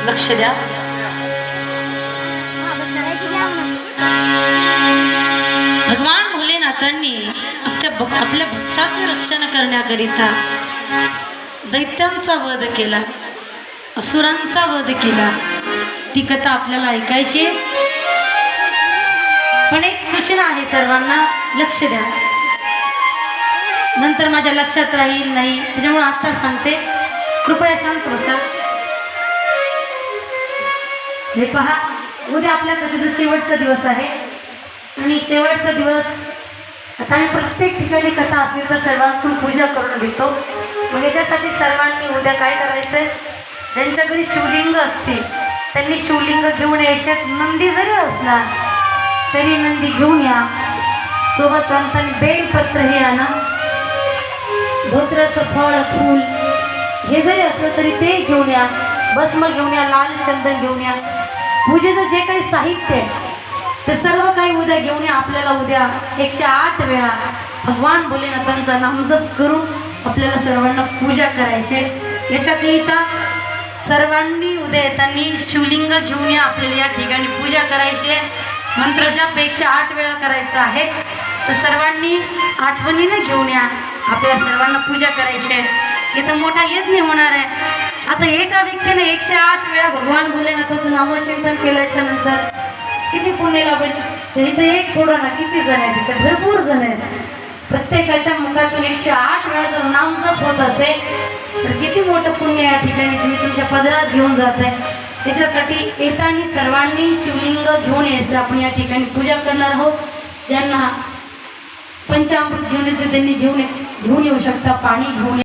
लक्ष द्या। भगवान भोलेनाथांनी आपल्या भक्ताचे रक्षण करण्याकरिता दैत्यांचा वध केला, असुरांचा वध केला। ती कथा आपल्याला ऐकायची, पण एक सूचना आहे सर्वांना, लक्ष द्या, नंतर माझ्या लक्षात राहील नाही, त्याच्यामुळे आता सांगते, कृपया शांत बसा। हे पहा, उद्या आपल्या कथेचा शेवटचा दिवस आहे आणि शेवटचा दिवस आता आम्ही प्रत्येक ठिकाणी कथा असेल तर सर्वांकडून पूजा करून घेतो। मग याच्यासाठी सर्वांनी उद्या काय करायचं, ज्यांच्या घरी शिवलिंग असतील त्यांनी शिवलिंग घेऊन यायचे। नंदी जरी असला तरी नंदी घेऊन या, सोबत अंतानी बेलपत्र हे आणा, धोत्राचं फळ फूल हे जरी असलं तरी ते घेऊन या, भस्म घेऊन या, लाल चंदन घेऊन या, पूजेचं जे काही साहित्य आहे ते सर्व काही उद्या घेऊन या। आपल्याला उद्या 108 वेळा भगवान भोलेनाथांचा नामजप करून आपल्याला सर्वांना पूजा करायचे। याच्याकरिता सर्वांनी उद्या येताना शिवलिंग घेऊन या, आपल्याला या ठिकाणी पूजा करायची। मंत्र जप 108 वेळा करायचा आहे, तर सर्वांनी आठवणीने घेऊन या, आपल्या सर्वांना पूजा करायची आहे। इथं मोठा यज्ञ होणार आहे। आता एका व्यक्तीने 108 वेळा भगवान भोलेनाथाचं नामचिंतन केल्याच्या नंतर किती पुण्य लाभेल? इथं एक थोडं ना, किती जण आहेत? इथे भरपूर जण आहेत। प्रत्येकाच्या मुखातून 108 वेळा जर नाम जप होत असेल तर किती मोठं पुण्य या ठिकाणी तुम्ही तुमच्या पदरात घेऊन जात आहे। त्याच्यासाठी येताना सर्वांनी शिवलिंग घेऊन यायचं। आपण या ठिकाणी पूजा करणार आहोत। ज्यांना पंचामृत घेऊन यायचं त्यांनी घेऊन येऊ शकता, पाणी घेऊन